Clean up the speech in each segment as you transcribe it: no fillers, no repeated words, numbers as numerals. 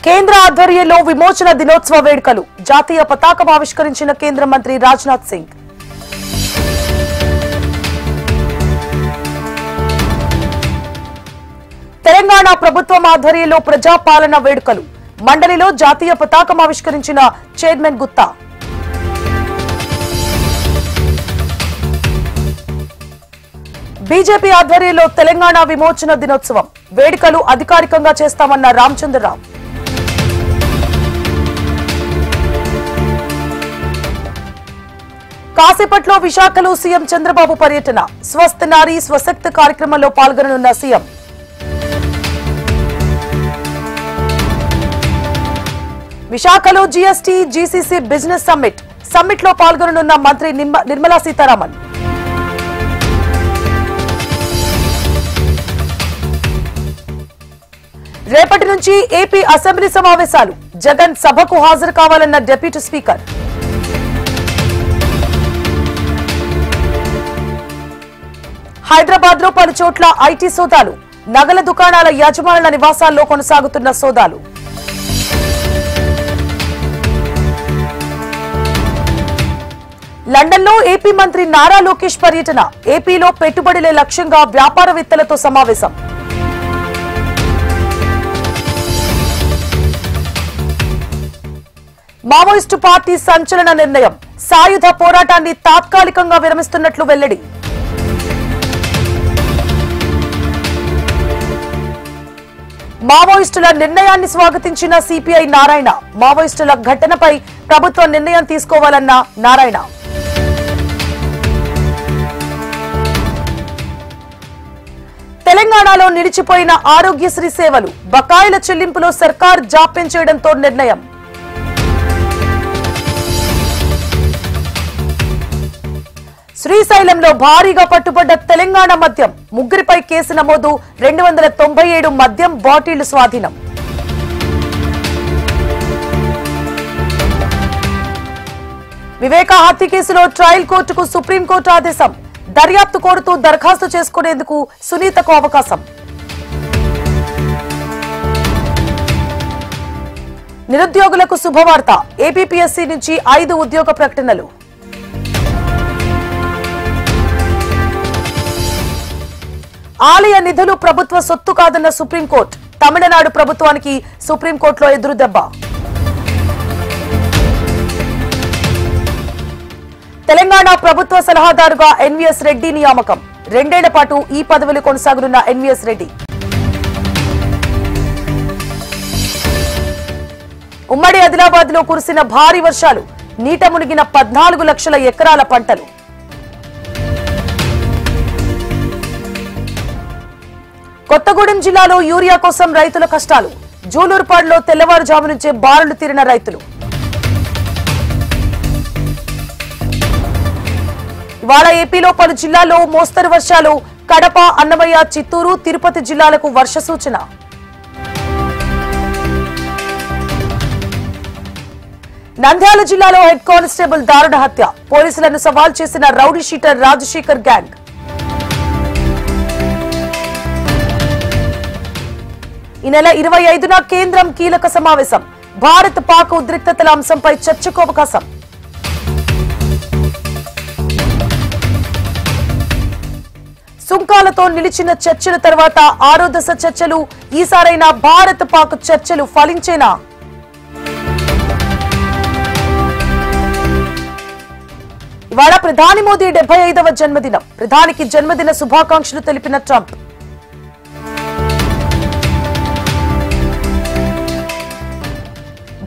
కేంద్ర ఆధ్వర్యంలో విమోచన దినోత్సవ వేడుకలు జాతీయ పతాకం ఆవిష్కరించిన కేంద్ర మంత్రి రాజ్నాథ్ సింగ్. తెలంగాణ ప్రభుత్వం ఆధ్వర్యంలో ప్రజాపాలన వేడుకలు మండలిలో జాతీయ పతాకం ఆవిష్కరించిన చైర్మన్ గుత్తా. బీజేపీ ఆధ్వర్యంలో తెలంగాణ విమోచన దినోత్సవం వేడుకలు అధికారికంగా చేస్తామన్న రామచంద్రరావు. కాసేపట్లో విశాఖలో సీఎం చంద్రబాబు పర్యటన స్వస్థ నారీ స్వశక్తి కార్యక్రమంలో పాల్గొననున్న సీఎం. విశాఖలో జీఎస్టీ జీసీసీ బిజినెస్ సమ్మిట్ లో పాల్గొననున్న మంత్రి నిర్మలా సీతారామన్. రేపటి నుంచి ఏపీ అసెంబ్లీ సమావేశాలు జగన్ సభకు హాజరు కావాలన్న డిప్యూటీ స్పీకర్. హైదరాబాద్ లో పలు చోట్ల ఐటీ సోదాలు నగల దుకాణాల యజమానుల నివాసాల్లో కొనసాగుతున్న సోదాలు. లండన్లో ఏపీ మంత్రి నారా లోకేష్ పర్యటన ఏపీలో పెట్టుబడులే లక్ష్యంగా వ్యాపారవేత్తలతో సమావేశం. మావోయిస్టు పార్టీ సంచలన నిర్ణయం సాయుధ పోరాటాన్ని తాత్కాలికంగా విరమిస్తున్నట్లు వెల్లడి. మావోయిస్టుల నిర్ణయాన్ని స్వాగతించిన సిపిఐ నారాయణ మావోయిస్టుల ఘటనపై ప్రభుత్వం నిర్ణయం తీసుకోవాలన్న నారాయణ. తెలంగాణలో నిలిచిపోయిన ఆరోగ్యశ్రీ సేవలు బకాయిల చెల్లింపులో సర్కార్ జాప్యం చేయడంతో నిర్ణయం. శ్రీశైలంలో భారీగా పట్టుబడ్డ తెలంగాణ మద్యం ముగ్గురిపై కేసు నమోదు 297 మద్యం బాటిళ్లు స్వాధీనం. వివేక హత్య కేసులో ట్రయల్ కోర్టుకు సుప్రీంకోర్టు ఆదేశం దర్యాప్తు కోరుతూ దరఖాస్తు చేసుకునేందుకు సునీతకు అవకాశం. నిరుద్యోగులకు శుభవార్త ఏపీపీఎస్సీ నుంచి 5 ఉద్యోగ ప్రకటనలు. ఆలయ నిధులు ప్రభుత్వ సొత్తు కాదన్న సుప్రీంకోర్టు తమిళనాడు ప్రభుత్వానికి సుప్రీంకోర్టులో ఎదురుదెబ్బ. తెలంగాణ ప్రభుత్వ సలహాదారుగా ఎన్వీఎస్ రెడ్డి నియామకం 2 ఏళ్ల పాటు ఈ పదవిలో కొనసాగనున్న ఎన్వీఎస్ రెడ్డి. ఉమ్మడి ఆదిలాబాద్ లో కురిసిన భారీ వర్షాలు నీట మునిగిన 14 లక్షల ఎకరాల పంటలు. కొత్తగూడెం జిల్లాలో యూరియా కోసం రైతుల కష్టాలు జూలూరుపాడులో తెల్లవారుజాము నుంచే బారులు తీరిన రైతులు. ఇవాళ ఏపీలో పలు జిల్లాల్లో మోస్తరు వర్షాలు కడప అన్నమయ్య చిత్తూరు తిరుపతి జిల్లాలకు వర్ష సూచన. నంద్యాల జిల్లాలో హెడ్ కానిస్టేబుల్ దారుణ హత్య పోలీసులను సవాల్ చేసిన రౌడీ షీటర్ రాజశేఖర్ గ్యాంగ్. ఈ నెల 25న కేంద్రం కీలక సమావేశం భారత్ పాక్ ఉద్రిక్తతల అంశంపై చర్చకు అవకాశం. సుంకాలతో నిలిచిన చర్చల తర్వాత 6వ దశ చర్చలు ఈసారైనా భారత్ పాక్ చర్చలు ఫలించేనా? ఇవాళ ప్రధాని మోదీ 75వ జన్మదినం ప్రధానికి జన్మదిన శుభాకాంక్షలు తెలిపిన ట్రంప్.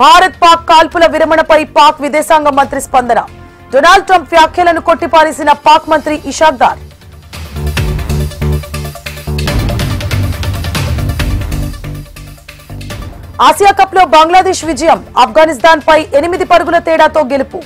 భారత్ పాక్ కాల్పుల విరమణపై పాక్ విదేశాంగ మంత్రి స్పందన డొనాల్డ్ ట్రంప్ వ్యాఖ్యలను కొట్టిపారేసిన పాక్ మంత్రి ఇషాక్ దార్. ఆసియా కప్ లో బంగ్లాదేశ్ విజయం ఆఫ్ఘనిస్తాన్ పై 8 పరుగుల తేడాతో గెలుపు.